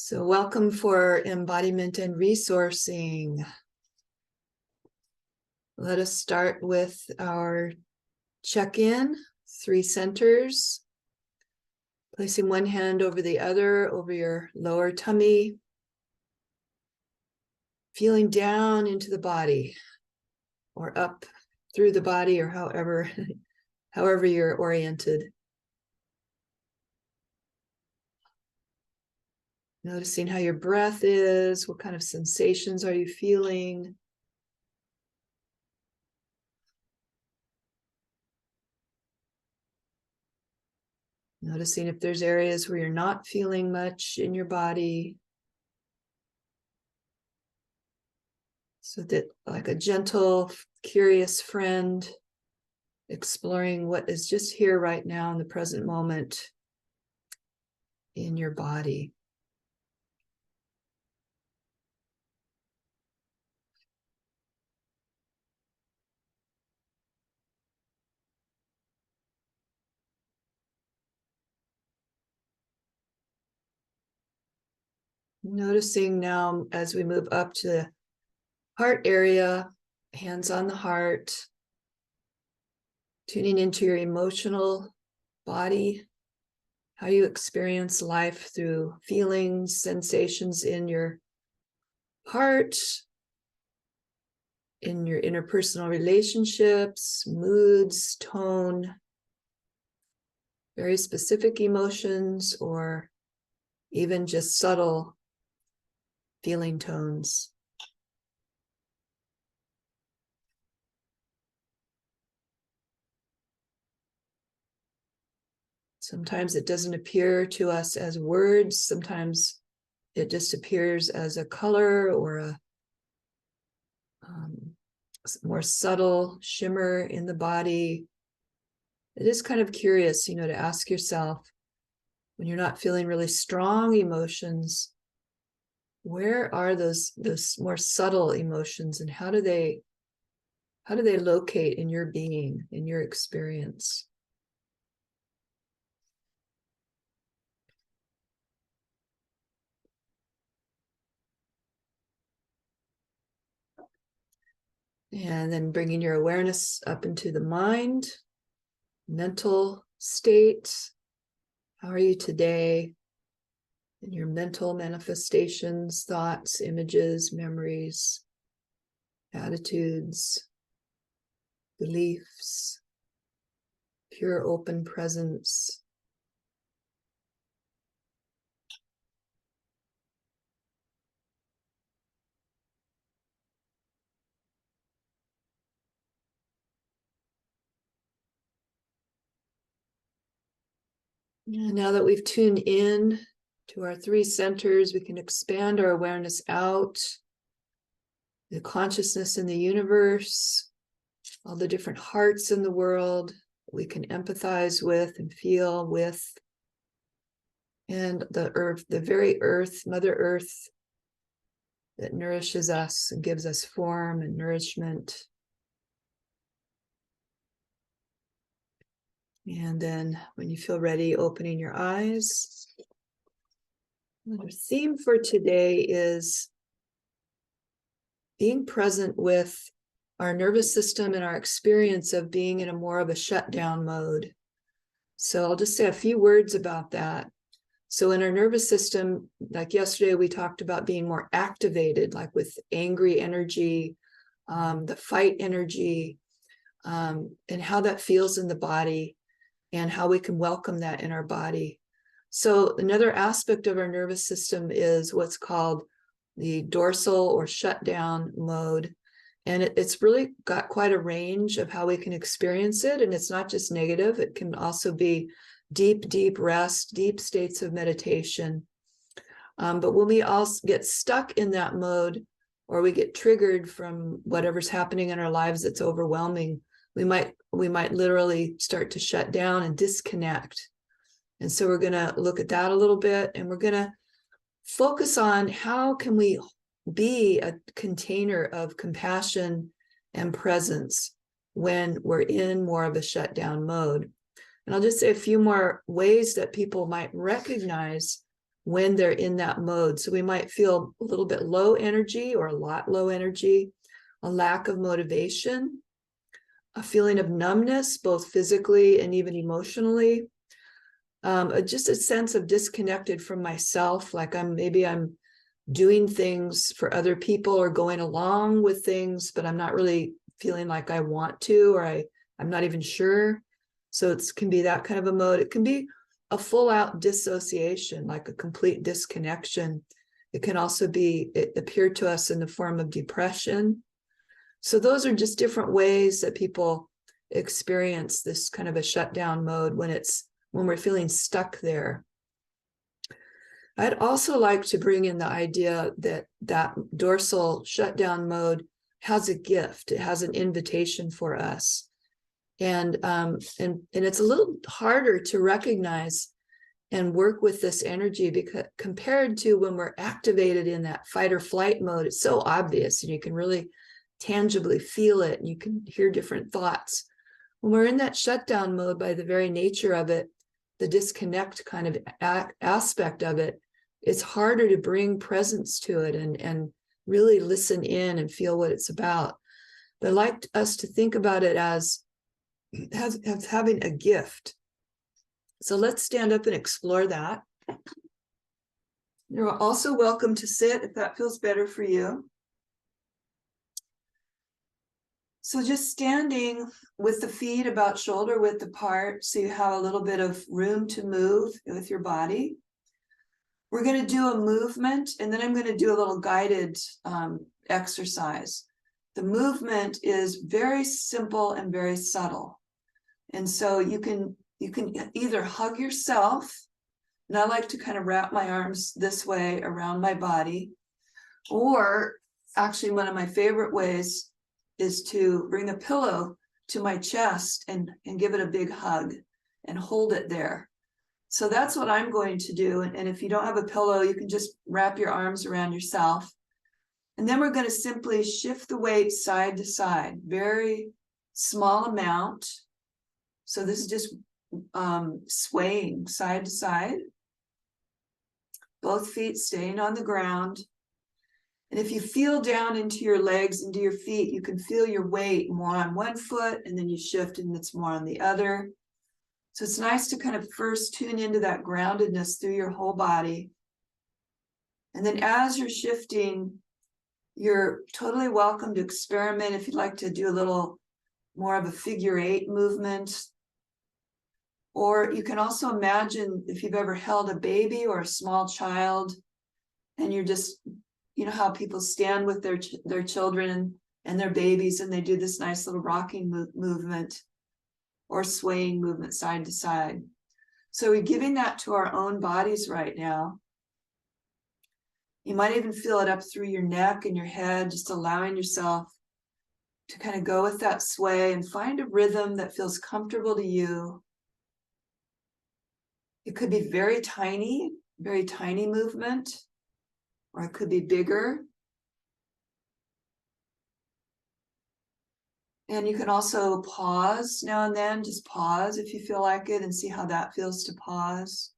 So welcome for embodiment and resourcing. Let us start with our check-in, 3 centers. Placing one hand over the other, over your lower tummy. Feeling down into the body or up through the body or however you're oriented. Noticing how your breath is, what kind of sensations are you feeling? Noticing if there's areas where you're not feeling much in your body. So that, like a gentle, curious friend, exploring what is just here right now in the present moment in your body. Noticing now as we move up to the heart area, hands on the heart, tuning into your emotional body, how you experience life through feelings, sensations in your heart, in your interpersonal relationships, moods, tone, very specific emotions, or even just subtle feeling tones. Sometimes it doesn't appear to us as words. Sometimes it just appears as a color or a more subtle shimmer in the body. It is kind of curious, to ask yourself, when you're not feeling really strong emotions, where are those more subtle emotions, and how do they locate in your being, in your experience? And then bringing your awareness up into the mind, mental state. How are you today? In your mental manifestations, thoughts, images, memories, attitudes, beliefs, pure open presence. Now that we've tuned in to our 3 centers, we can expand our awareness out, the consciousness in the universe, all the different hearts in the world we can empathize with and feel with, and the earth, the very earth, Mother Earth, that nourishes us and gives us form and nourishment. And then when you feel ready, opening your eyes. Our theme for today is being present with our nervous system and our experience of being in a more of a shutdown mode. So I'll just say a few words about that. So in our nervous system, like yesterday, we talked about being more activated, like with angry energy, the fight energy, and how that feels in the body, and how we can welcome that in our body. So another aspect of our nervous system is what's called the dorsal or shutdown mode. And it's really got quite a range of how we can experience it. And it's not just negative. It can also be deep, deep rest, deep states of meditation. But when we all get stuck in that mode, or we get triggered from whatever's happening in our lives that's overwhelming, we might literally start to shut down and disconnect. And so we're going to look at that a little bit, and we're going to focus on how can we be a container of compassion and presence when we're in more of a shutdown mode. And I'll just say a few more ways that people might recognize when they're in that mode. So we might feel a little bit low energy or a lot low energy, a lack of motivation, a feeling of numbness, both physically and even emotionally, just a sense of disconnected from myself, like maybe I'm doing things for other people or going along with things, but I'm not really feeling like I want to, or I'm not even sure. So it can be that kind of a mode. It can be a full out dissociation, like a complete disconnection. It can also it appear to us in the form of depression. So those are just different ways that people experience this kind of a shutdown mode when we're feeling stuck there. I'd also like to bring in the idea that dorsal shutdown mode has a gift. It has an invitation for us. And it's a little harder to recognize and work with this energy because compared to when we're activated in that fight or flight mode, it's so obvious and you can really tangibly feel it and you can hear different thoughts. When we're in that shutdown mode, by the very nature of it, the disconnect kind of aspect of it, it's harder to bring presence to it and really listen in and feel what it's about. But I'd like us to think about it as having a gift. So let's stand up and explore that. You're also welcome to sit if that feels better for you. So just standing with the feet about shoulder width apart so you have a little bit of room to move with your body. We're going to do a movement, and then I'm going to do a little guided exercise. The movement is very simple and very subtle. And so you can either hug yourself, and I like to kind of wrap my arms this way around my body, or actually one of my favorite ways is to bring a pillow to my chest and give it a big hug and hold it there. So that's what I'm going to do. And if you don't have a pillow, you can just wrap your arms around yourself. And then we're going to simply shift the weight side to side, very small amount. So this is just swaying side to side. Both feet staying on the ground. And if you feel down into your legs, into your feet, you can feel your weight more on one foot, and then you shift and it's more on the other. So it's nice to kind of first tune into that groundedness through your whole body. And then as you're shifting, you're totally welcome to experiment if you'd like to do a little more of a figure 8 movement. Or you can also imagine if you've ever held a baby or a small child, and you're just, you know how people stand with their children and their babies, and they do this nice little rocking movement or swaying movement side to side. So we're giving that to our own bodies right now. You might even feel it up through your neck and your head, just allowing yourself to kind of go with that sway and find a rhythm that feels comfortable to you. It could be very tiny movement, or it could be bigger. And you can also pause now and then, just pause if you feel like it and see how that feels to pause.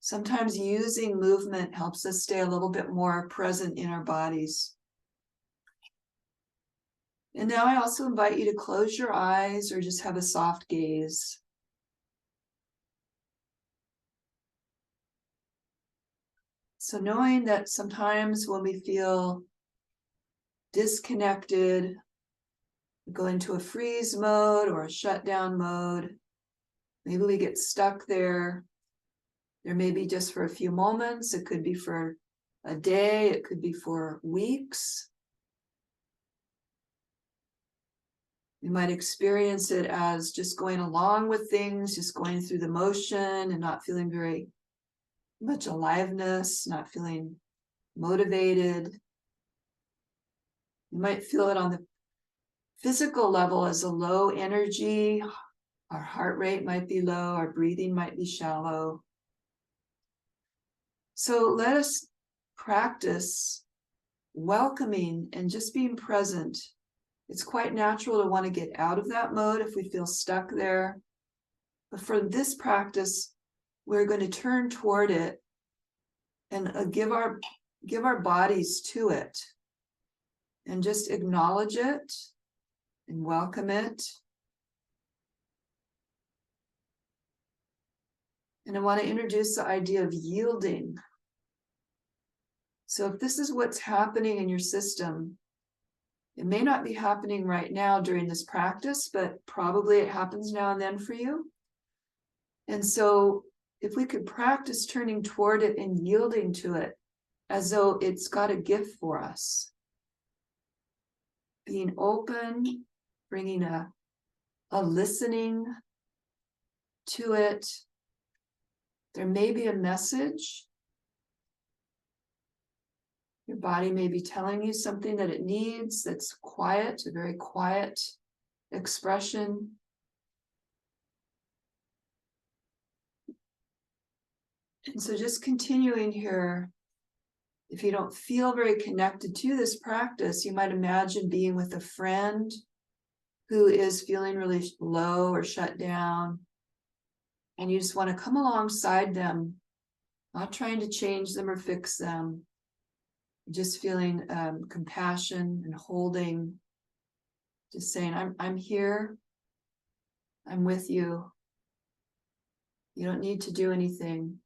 Sometimes using movement helps us stay a little bit more present in our bodies. And now I also invite you to close your eyes or just have a soft gaze. So knowing that sometimes when we feel disconnected, we go into a freeze mode or a shutdown mode, maybe we get stuck there. There may be just for a few moments. It could be for a day. It could be for weeks. We might experience it as just going along with things, just going through the motion and not feeling very much aliveness, not feeling motivated. You might feel it on the physical level as a low energy. Our heart rate might be low, our breathing might be shallow. So let us practice welcoming and just being present. It's quite natural to want to get out of that mode if we feel stuck there. But for this practice, we're going to turn toward it and give our bodies to it, and just acknowledge it and welcome it. And I want to introduce the idea of yielding. So if this is what's happening in your system, it may not be happening right now during this practice, but probably it happens now and then for you. And so if we could practice turning toward it and yielding to it as though it's got a gift for us. Being open, bringing a listening to it. There may be a message. Your body may be telling you something that it needs that's quiet, a very quiet expression. And so just continuing here, if you don't feel very connected to this practice, you might imagine being with a friend who is feeling really low or shut down. And you just want to come alongside them, not trying to change them or fix them, just feeling compassion and holding, just saying, I'm here, I'm with you. You don't need to do anything.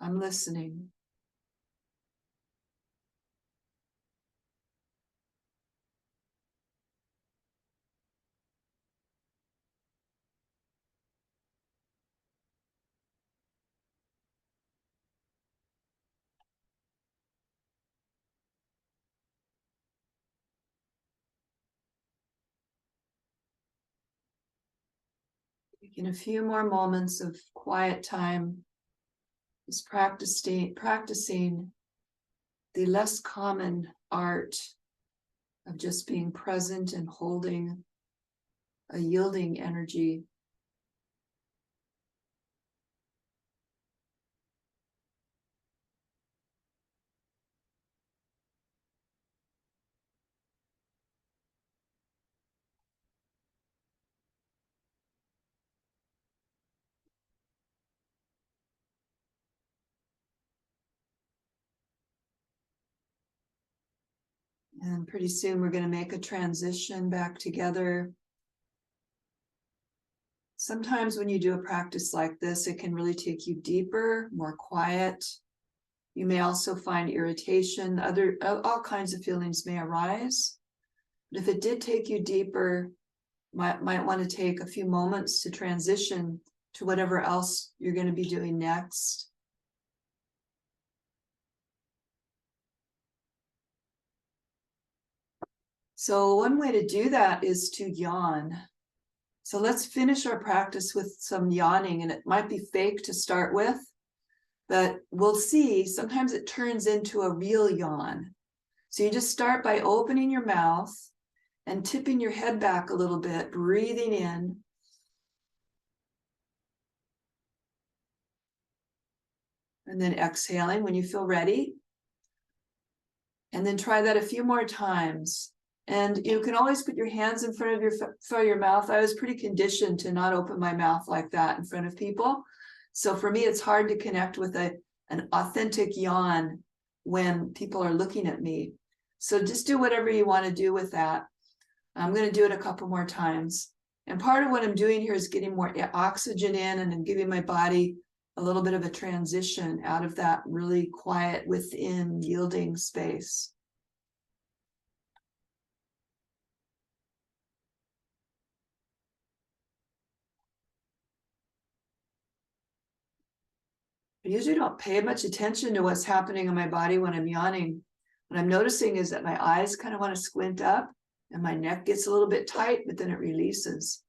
I'm listening. Taking a few more moments of quiet time, just practicing the less common art of just being present and holding a yielding energy. And pretty soon we're going to make a transition back together. Sometimes when you do a practice like this, it can really take you deeper, more quiet. You may also find irritation, all kinds of feelings may arise. But if it did take you deeper, might want to take a few moments to transition to whatever else you're going to be doing next. So one way to do that is to yawn. So let's finish our practice with some yawning, and it might be fake to start with, but we'll see. Sometimes it turns into a real yawn. So you just start by opening your mouth and tipping your head back a little bit, breathing in. And then exhaling when you feel ready. And then try that a few more times. And you can always put your hands in front of your mouth. I was pretty conditioned to not open my mouth like that in front of people. So for me, it's hard to connect with an authentic yawn when people are looking at me. So just do whatever you want to do with that. I'm going to do it a couple more times. And part of what I'm doing here is getting more oxygen in, and I'm giving my body a little bit of a transition out of that really quiet within yielding space. I usually don't pay much attention to what's happening in my body when I'm yawning. What I'm noticing is that my eyes kind of want to squint up and my neck gets a little bit tight, but then it releases.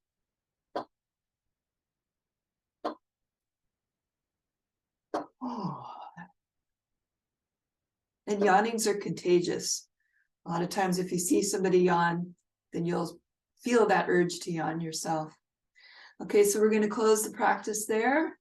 Oh. And yawnings are contagious. A lot of times if you see somebody yawn, then you'll feel that urge to yawn yourself. Okay, so we're going to close the practice there.